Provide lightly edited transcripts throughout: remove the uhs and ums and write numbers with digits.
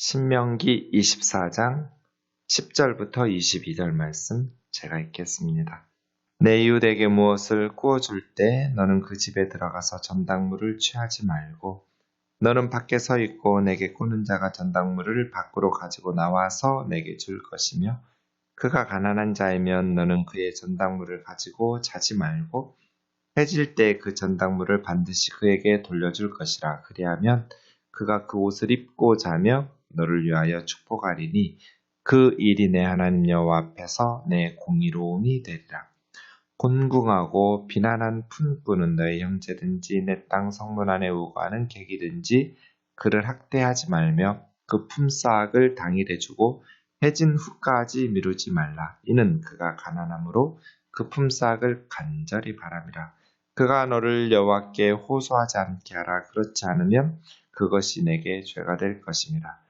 신명기 24장 10절부터 22절 말씀 제가 읽겠습니다. 내 이웃에게 무엇을 구워줄 때 너는 그 집에 들어가서 전당물을 취하지 말고 너는 밖에 서 있고 내게 꾸는 자가 전당물을 밖으로 가지고 나와서 내게 줄 것이며 그가 가난한 자이면 너는 그의 전당물을 가지고 자지 말고 해질 때 그 전당물을 반드시 그에게 돌려줄 것이라. 그리하면 그가 그 옷을 입고 자며 너를 위하여 축복하리니 그 일이 내 하나님 여호와 앞에서 내 공의로움이 되리라. 곤궁하고 비난한 품꾼은 너의 형제든지 내 땅 성문 안에 우거하는 객이든지 그를 학대하지 말며 그 품삯을 당일에 주고 해진 후까지 미루지 말라. 이는 그가 가난함으로 그 품삯을 간절히 바람이라. 그가 너를 여호와께 호소하지 않게 하라. 그렇지 않으면 그것이 내게 죄가 될 것임이라.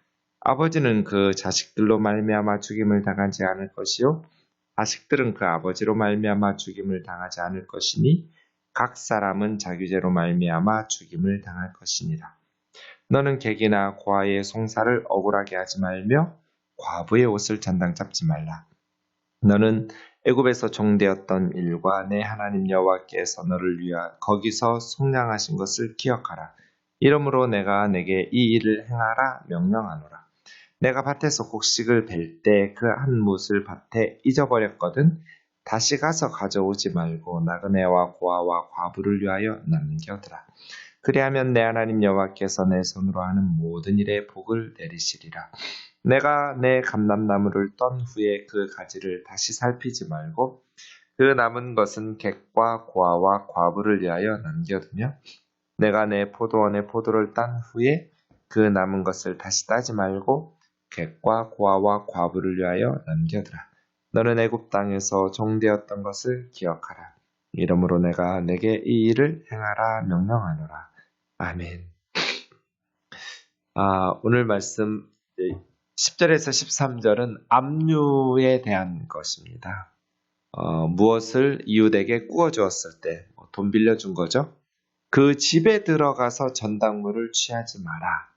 아버지는 그 자식들로 말미암아 죽임을 당하지 않을 것이요 자식들은 그 아버지로 말미암아 죽임을 당하지 않을 것이니 각 사람은 자기 죄로 말미암아 죽임을 당할 것이니라. 너는 객이나 고아의 송사를 억울하게 하지 말며 과부의 옷을 전당 잡지 말라. 너는 애굽에서 종되었던 일과 내 하나님 여호와께서 너를 위하여 거기서 속량하신 것을 기억하라. 이러므로 내가 내게 이 일을 행하라 명령하노라. 내가 밭에서 곡식을 벨 때 그 한 뭇을 밭에 잊어버렸거든 다시 가서 가져오지 말고 나그네와 고아와 과부를 위하여 남겨두라. 그리하면 내 하나님 여호와께서 내 손으로 하는 모든 일에 복을 내리시리라. 내가 내 감람나무를 떤 후에 그 가지를 다시 살피지 말고 그 남은 것은 객과 고아와 과부를 위하여 남겨두며 내가 내 포도원의 포도를 딴 후에 그 남은 것을 다시 따지 말고 객과 고아와 과부를 위하여 남겨두라. 너는 애굽 땅에서 종되었던 것을 기억하라. 이러므로 내가 내게 이 일을 행하라 명령하노라. 아멘. 오늘 말씀 10절에서 13절은 압류에 대한 것입니다. 무엇을 이웃에게 구워주었을 때 돈 빌려준 거죠. 그 집에 들어가서 전당물을 취하지 마라.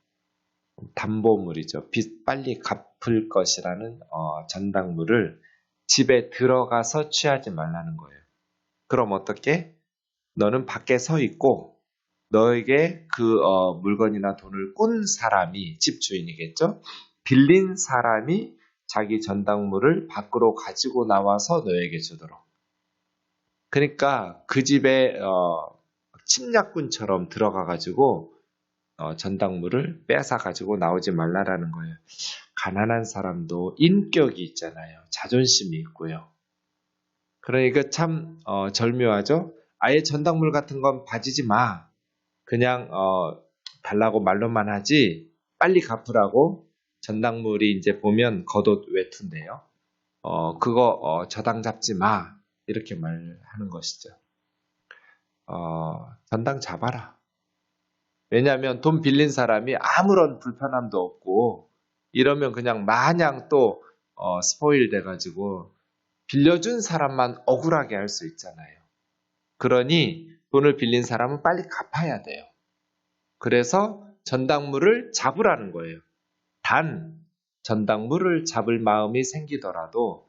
담보물이죠. 빚 빨리 갚을 것이라는 전당물을 집에 들어가서 취하지 말라는 거예요. 그럼 어떻게? 너는 밖에 서 있고 너에게 그 물건이나 돈을 꾼 사람이 집주인이겠죠? 빌린 사람이 자기 전당물을 밖으로 가지고 나와서 너에게 주도록. 그러니까 그 집에 침략군처럼 들어가가지고 전당물을 뺏어가지고 나오지 말라라는 거예요. 가난한 사람도 인격이 있잖아요. 자존심이 있고요. 그러니까 참 절묘하죠. 아예 전당물 같은 건 가지지 마. 그냥 달라고 말로만 하지 빨리 갚으라고. 전당물이 이제 보면 겉옷 외투인데요. 그거 저당 잡지 마. 이렇게 말하는 것이죠. 전당 잡아라. 왜냐하면 돈 빌린 사람이 아무런 불편함도 없고 이러면 그냥 마냥 또 스포일 돼가지고 빌려준 사람만 억울하게 할 수 있잖아요. 그러니 돈을 빌린 사람은 빨리 갚아야 돼요. 그래서 전당물을 잡으라는 거예요. 단 전당물을 잡을 마음이 생기더라도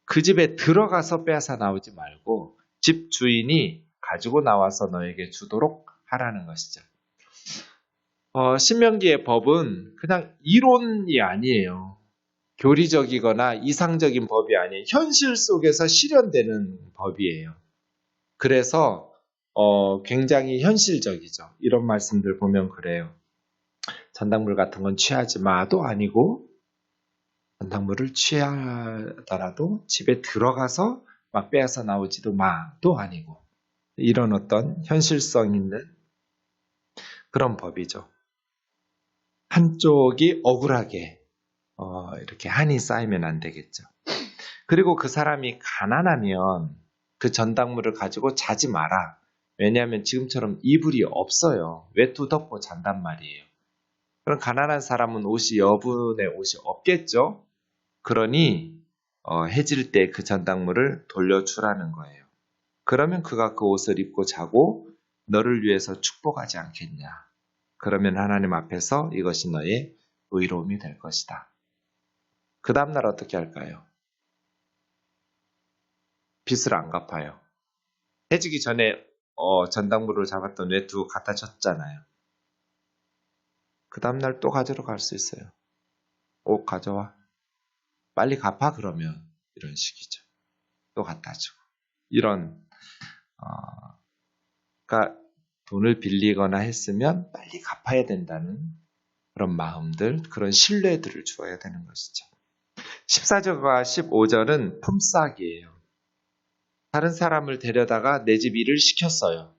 그 집에 들어가서 빼앗아 나오지 말고 집 주인이 가지고 나와서 너에게 주도록 하라는 것이죠. 신명기의 법은 그냥 이론이 아니에요. 교리적이거나 이상적인 법이 아니에요. 현실 속에서 실현되는 법이에요. 그래서 굉장히 현실적이죠. 이런 말씀들 보면 그래요. 전당물 같은 건 취하지 마도 아니고 전당물을 취하더라도 집에 들어가서 막 빼앗아 나오지도 마도 아니고 이런 어떤 현실성 있는 그런 법이죠. 한쪽이 억울하게 이렇게 한이 쌓이면 안 되겠죠. 그리고 그 사람이 가난하면 그 전당물을 가지고 자지 마라. 왜냐하면 지금처럼 이불이 없어요. 외투 덮고 잔단 말이에요. 그럼 가난한 사람은 여분의 옷이 없겠죠. 그러니 해질 때 그 전당물을 돌려주라는 거예요. 그러면 그가 그 옷을 입고 자고 너를 위해서 축복하지 않겠냐. 그러면 하나님 앞에서 이것이 너의 의로움이 될 것이다. 그 다음날 어떻게 할까요? 빚을 안 갚아요. 해지기 전에 전당부를 잡았던 외투 갖다 줬잖아요. 그 다음날 또 가지러 갈 수 있어요. 옷 가져와. 빨리 갚아 그러면 이런 식이죠. 또 갖다 주고. 이런 그러니까 돈을 빌리거나 했으면 빨리 갚아야 된다는 그런 마음들, 그런 신뢰들을 주어야 되는 것이죠. 14절과 15절은 품삯이에요. 다른 사람을 데려다가 내 집 일을 시켰어요.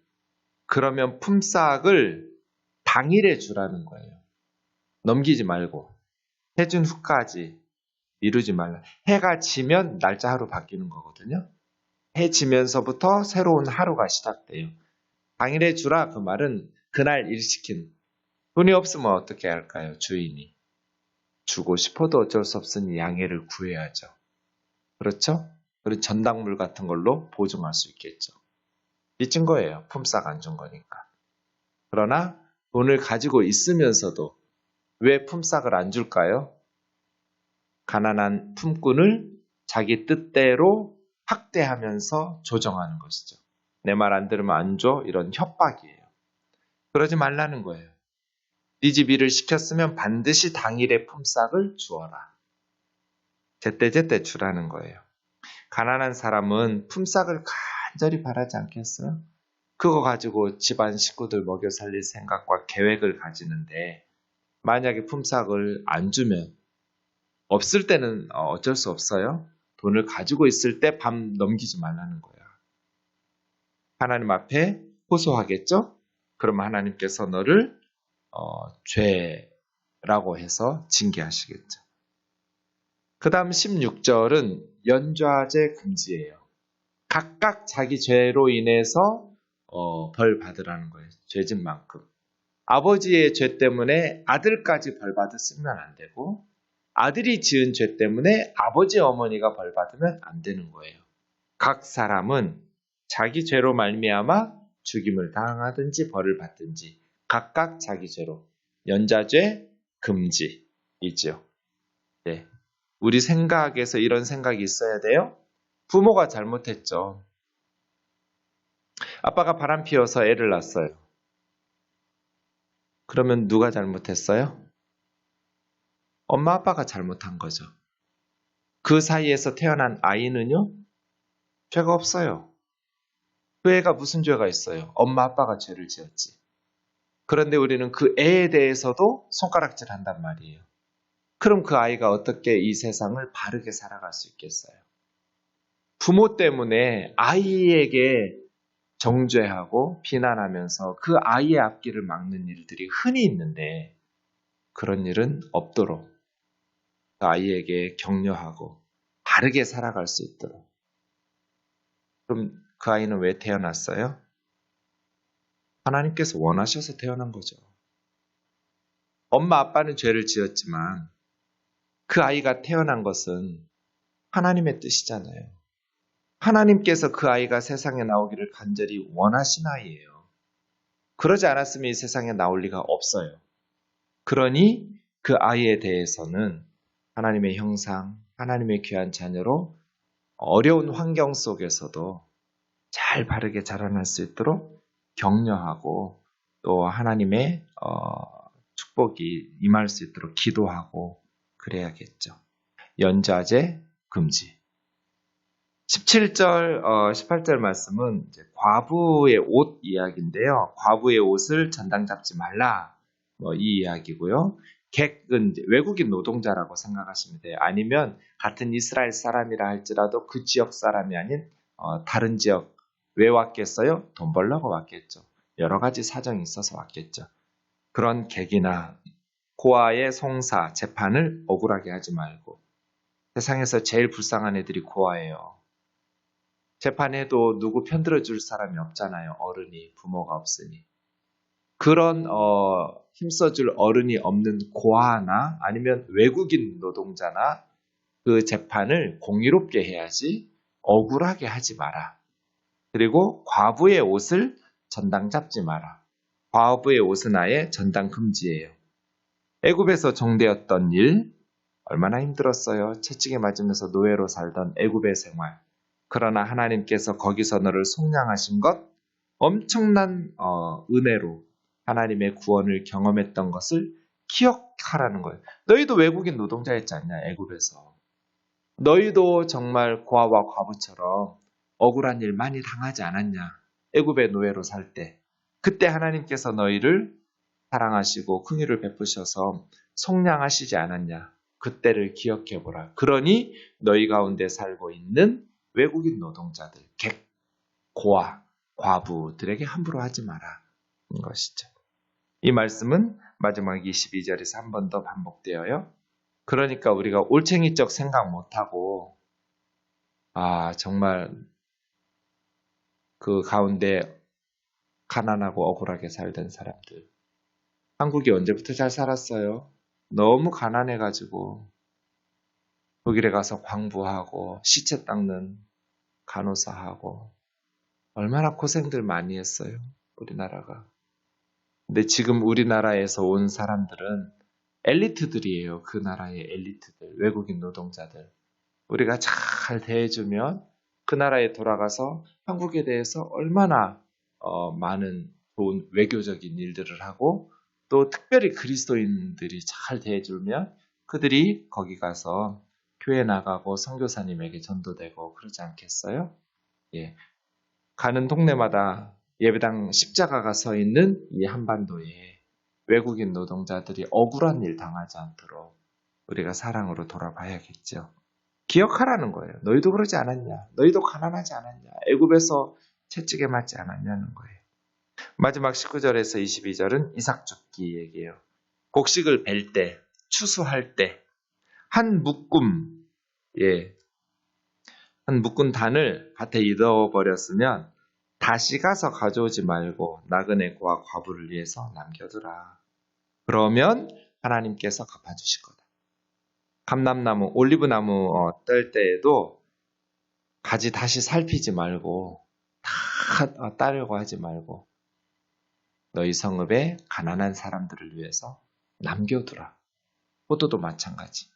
그러면 품삯을 당일에 주라는 거예요. 넘기지 말고 해준 후까지 미루지 말라. 해가 지면 날짜 하루 바뀌는 거거든요. 해 지면서부터 새로운 하루가 시작돼요. 당일에 주라 그 말은 그날 일 시킨. 돈이 없으면 어떻게 할까요? 주인이. 주고 싶어도 어쩔 수 없으니 양해를 구해야죠. 그렇죠? 그리고 전당물 같은 걸로 보증할 수 있겠죠. 빚진 거예요. 품삯 안 준 거니까. 그러나 돈을 가지고 있으면서도 왜 품삯을 안 줄까요? 가난한 품꾼을 자기 뜻대로 확대하면서 조정하는 것이죠. 내 말 안 들으면 안 줘? 이런 협박이에요. 그러지 말라는 거예요. 네 집 일을 시켰으면 반드시 당일에 품삯을 주어라. 제때제때 주라는 거예요. 가난한 사람은 품삯을 간절히 바라지 않겠어요? 그거 가지고 집안 식구들 먹여 살릴 생각과 계획을 가지는데 만약에 품삯을 안 주면 없을 때는 어쩔 수 없어요. 돈을 가지고 있을 때 밤 넘기지 말라는 거야. 하나님 앞에 호소하겠죠? 그러면 하나님께서 너를 죄라고 해서 징계하시겠죠. 그 다음 16절은 연좌제 금지예요. 각각 자기 죄로 인해서 벌 받으라는 거예요. 죄진 만큼. 아버지의 죄 때문에 아들까지 벌 받았으면 안 되고 아들이 지은 죄 때문에 아버지 어머니가 벌 받으면 안 되는 거예요. 각 사람은 자기 죄로 말미암아 죽임을 당하든지 벌을 받든지 각각 자기 죄로 연좌죄 금지이죠. 네. 우리 생각에서 이런 생각이 있어야 돼요. 부모가 잘못했죠. 아빠가 바람 피워서 애를 낳았어요. 그러면 누가 잘못했어요? 엄마 아빠가 잘못한 거죠. 그 사이에서 태어난 아이는요? 죄가 없어요. 그 애가 무슨 죄가 있어요? 엄마 아빠가 죄를 지었지. 그런데 우리는 그 애에 대해서도 손가락질 한단 말이에요. 그럼 그 아이가 어떻게 이 세상을 바르게 살아갈 수 있겠어요? 부모 때문에 아이에게 정죄하고 비난하면서 그 아이의 앞길을 막는 일들이 흔히 있는데 그런 일은 없도록 그 아이에게 격려하고 바르게 살아갈 수 있도록. 그럼 그 아이는 왜 태어났어요? 하나님께서 원하셔서 태어난 거죠. 엄마 아빠는 죄를 지었지만 그 아이가 태어난 것은 하나님의 뜻이잖아요. 하나님께서 그 아이가 세상에 나오기를 간절히 원하신 아이예요. 그러지 않았으면 이 세상에 나올 리가 없어요. 그러니 그 아이에 대해서는 하나님의 형상, 하나님의 귀한 자녀로 어려운 환경 속에서도 잘 바르게 자라날 수 있도록 격려하고 또 하나님의 축복이 임할 수 있도록 기도하고 그래야겠죠. 연좌제 금지. 17절, 18절 말씀은 이제 과부의 옷 이야기인데요. 과부의 옷을 전당 잡지 말라. 이 이야기고요. 객은 외국인 노동자라고 생각하시면 돼요. 아니면 같은 이스라엘 사람이라 할지라도 그 지역 사람이 아닌 다른 지역 왜 왔겠어요? 돈 벌려고 왔겠죠. 여러 가지 사정이 있어서 왔겠죠. 그런 객이나 고아의 송사, 재판을 억울하게 하지 말고 세상에서 제일 불쌍한 애들이 고아예요. 재판해도 누구 편들어줄 사람이 없잖아요. 어른이, 부모가 없으니. 그런 힘써줄 어른이 없는 고아나 아니면 외국인 노동자나 그 재판을 공의롭게 해야지 억울하게 하지 마라. 그리고 과부의 옷을 전당 잡지 마라. 과부의 옷은 아예 전당 금지예요. 애굽에서 종되었던 일, 얼마나 힘들었어요. 채찍에 맞으면서 노예로 살던 애굽의 생활. 그러나 하나님께서 거기서 너를 속량하신 것, 엄청난 은혜로 하나님의 구원을 경험했던 것을 기억하라는 거예요. 너희도 외국인 노동자였지 않냐, 애굽에서. 너희도 정말 고아와 과부처럼 억울한 일 많이 당하지 않았냐, 애굽의 노예로 살 때. 그때 하나님께서 너희를 사랑하시고 긍휼을 베푸셔서 속량하시지 않았냐. 그때를 기억해보라. 그러니 너희 가운데 살고 있는 외국인 노동자들, 객, 고아, 과부들에게 함부로 하지 마라. 인 것이죠. 이 말씀은 마지막 22절에서 한 번 더 반복되어요. 그러니까 우리가 올챙이적 생각 못하고 정말 그 가운데 가난하고 억울하게 살던 사람들. 한국이 언제부터 잘 살았어요? 너무 가난해가지고 독일에 가서 광부하고 시체 닦는 간호사하고 얼마나 고생들 많이 했어요. 우리나라가. 근데 지금 우리나라에서 온 사람들은 엘리트들이에요. 그 나라의 엘리트들, 외국인 노동자들. 우리가 잘 대해주면 그 나라에 돌아가서 한국에 대해서 얼마나 많은 좋은 외교적인 일들을 하고 또 특별히 그리스도인들이 잘 대해주면 그들이 거기 가서 교회 나가고 선교사님에게 전도되고 그러지 않겠어요? 예. 가는 동네마다 예배당 십자가가 서 있는 이 한반도에 외국인 노동자들이 억울한 일 당하지 않도록 우리가 사랑으로 돌아봐야겠죠. 기억하라는 거예요. 너희도 그러지 않았냐? 너희도 가난하지 않았냐? 애굽에서 채찍에 맞지 않았냐는 거예요. 마지막 19절에서 22절은 이삭 죽기 얘기예요. 곡식을 벨 때, 추수할 때, 한 묶음 단을 밭에 잃어버렸으면 다시 가서 가져오지 말고 나그네 고아 과부를 위해서 남겨두라. 그러면 하나님께서 갚아주실 거다. 감람나무, 올리브나무 뗄 때에도 가지 다시 살피지 말고 다 따려고 하지 말고 너희 성읍에 가난한 사람들을 위해서 남겨두라. 포도도 마찬가지.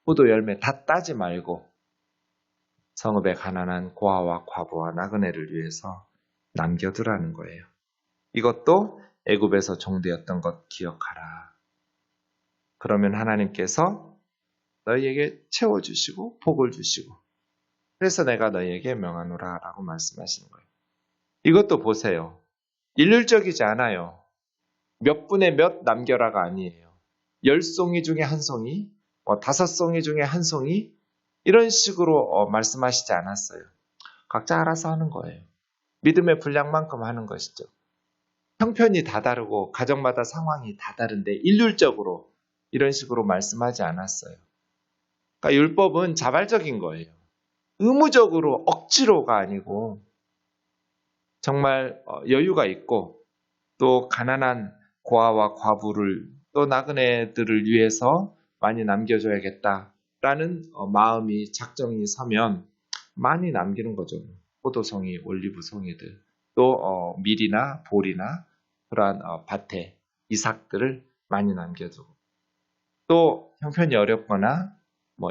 포도 열매 다 따지 말고 성읍에 가난한 고아와 과부와 나그네를 위해서 남겨두라는 거예요. 이것도 애굽에서 종되었던 것 기억하라. 그러면 하나님께서 너희에게 채워주시고 복을 주시고 그래서 내가 너희에게 명하노라 라고 말씀하시는 거예요. 이것도 보세요. 일률적이지 않아요. 몇 분의 몇 남겨라가 아니에요. 10송이 중에 한 송이, 5송이 중에 한 송이 이런 식으로 말씀하시지 않았어요. 각자 알아서 하는 거예요. 믿음의 분량만큼 하는 것이죠. 형편이 다 다르고 가정마다 상황이 다 다른데 일률적으로 이런 식으로 말씀하지 않았어요. 그러니까 율법은 자발적인 거예요. 의무적으로 억지로가 아니고 정말 여유가 있고 또 가난한 고아와 과부를 또 나그네들을 위해서 많이 남겨줘야겠다라는 마음이 작정이 서면 많이 남기는 거죠. 포도송이, 올리브송이들 또 밀이나 볼이나 그러한 밭에 이삭들을 많이 남겨두고 또 형편이 어렵거나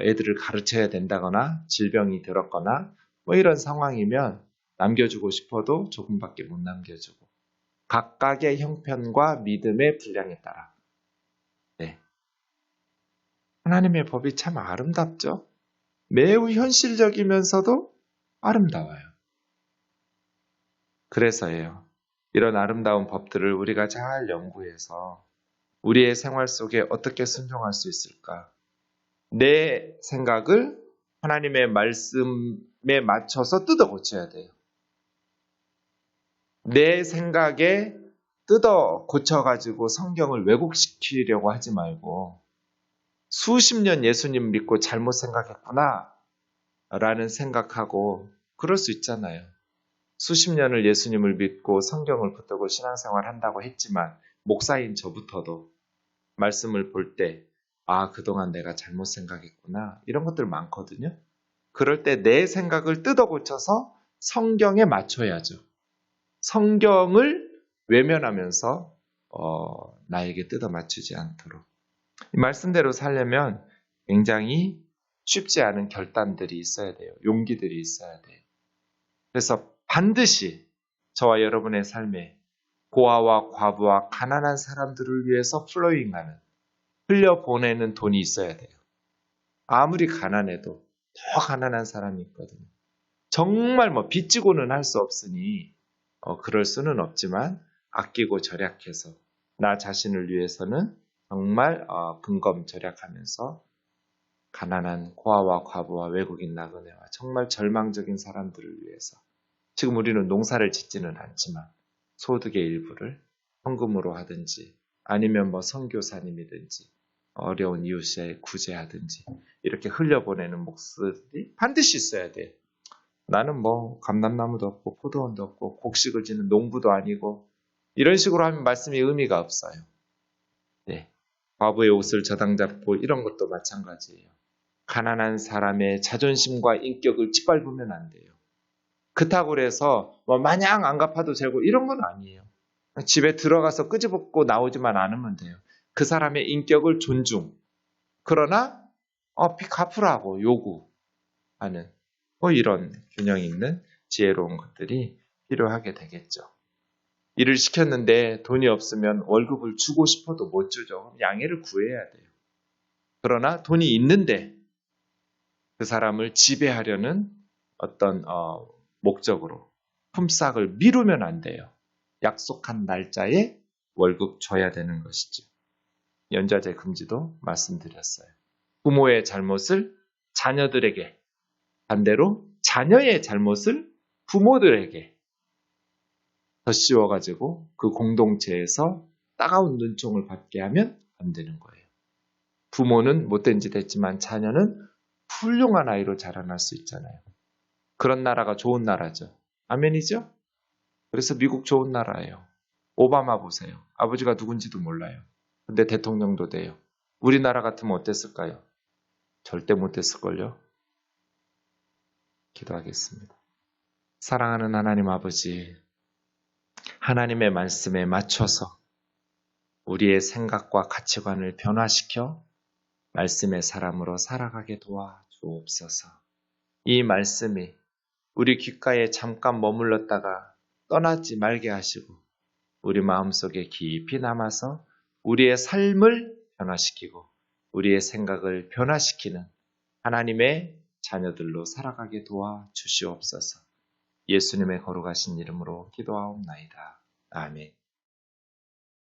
애들을 가르쳐야 된다거나 질병이 들었거나 이런 상황이면 남겨주고 싶어도 조금밖에 못 남겨주고 각각의 형편과 믿음의 분량에 따라 하나님의 법이 참 아름답죠. 매우 현실적이면서도 아름다워요. 그래서예요. 이런 아름다운 법들을 우리가 잘 연구해서 우리의 생활 속에 어떻게 순종할 수 있을까? 내 생각을 하나님의 말씀에 맞춰서 뜯어 고쳐야 돼요. 내 생각에 뜯어 고쳐가지고 성경을 왜곡시키려고 하지 말고 수십 년 예수님 믿고 잘못 생각했구나 라는 생각하고 그럴 수 있잖아요. 수십 년을 예수님을 믿고 성경을 붙들고 신앙생활 한다고 했지만 목사인 저부터도 말씀을 볼 때 그동안 내가 잘못 생각했구나 이런 것들 많거든요. 그럴 때 내 생각을 뜯어 고쳐서 성경에 맞춰야죠. 성경을 외면하면서 나에게 뜯어 맞추지 않도록 이 말씀대로 살려면 굉장히 쉽지 않은 결단들이 있어야 돼요. 용기들이 있어야 돼요. 그래서 반드시 저와 여러분의 삶에 고아와 과부와 가난한 사람들을 위해서 플로잉하는, 흘려보내는 돈이 있어야 돼요. 아무리 가난해도 더 가난한 사람이 있거든요. 정말 빚지고는 할 수 없으니 그럴 수는 없지만 아끼고 절약해서 나 자신을 위해서는 정말 근검 절약하면서 가난한 고아와 과부와 외국인 나그네와 정말 절망적인 사람들을 위해서 지금 우리는 농사를 짓지는 않지만 소득의 일부를 헌금으로 하든지 아니면 선교사님이든지 어려운 이웃에 구제하든지 이렇게 흘려보내는 몫들이 반드시 있어야 돼요. 나는 감람나무도 없고 포도원도 없고 곡식을 짓는 농부도 아니고 이런 식으로 하면 말씀이 의미가 없어요. 네. 과부의 옷을 저당 잡고 이런 것도 마찬가지예요. 가난한 사람의 자존심과 인격을 짓밟으면 안 돼요. 그렇다고 해서 마냥 안 갚아도 되고 이런 건 아니에요. 집에 들어가서 끄집어고 나오지만 않으면 돼요. 그 사람의 인격을 존중. 그러나 갚으라고 요구하는 이런 균형 있는 지혜로운 것들이 필요하게 되겠죠. 일을 시켰는데 돈이 없으면 월급을 주고 싶어도 못 주죠. 양해를 구해야 돼요. 그러나 돈이 있는데 그 사람을 지배하려는 어떤 목적으로 품삯을 미루면 안 돼요. 약속한 날짜에 월급 줘야 되는 것이죠. 연좌제 금지도 말씀드렸어요. 부모의 잘못을 자녀들에게, 반대로 자녀의 잘못을 부모들에게 더 씌워가지고 그 공동체에서 따가운 눈총을 받게 하면 안 되는 거예요. 부모는 못된 짓 했지만 자녀는 훌륭한 아이로 자라날 수 있잖아요. 그런 나라가 좋은 나라죠. 아멘이죠? 그래서 미국 좋은 나라예요. 오바마 보세요. 아버지가 누군지도 몰라요. 근데 대통령도 돼요. 우리나라 같으면 어땠을까요? 절대 못했을걸요. 기도하겠습니다. 사랑하는 하나님 아버지, 하나님의 말씀에 맞춰서 우리의 생각과 가치관을 변화시켜 말씀의 사람으로 살아가게 도와주옵소서. 이 말씀이 우리 귓가에 잠깐 머물렀다가 떠나지 말게 하시고 우리 마음속에 깊이 남아서 우리의 삶을 변화시키고 우리의 생각을 변화시키는 하나님의 자녀들로 살아가게 도와주시옵소서. 예수님의 거룩하신 이름으로 기도하옵나이다. 아멘.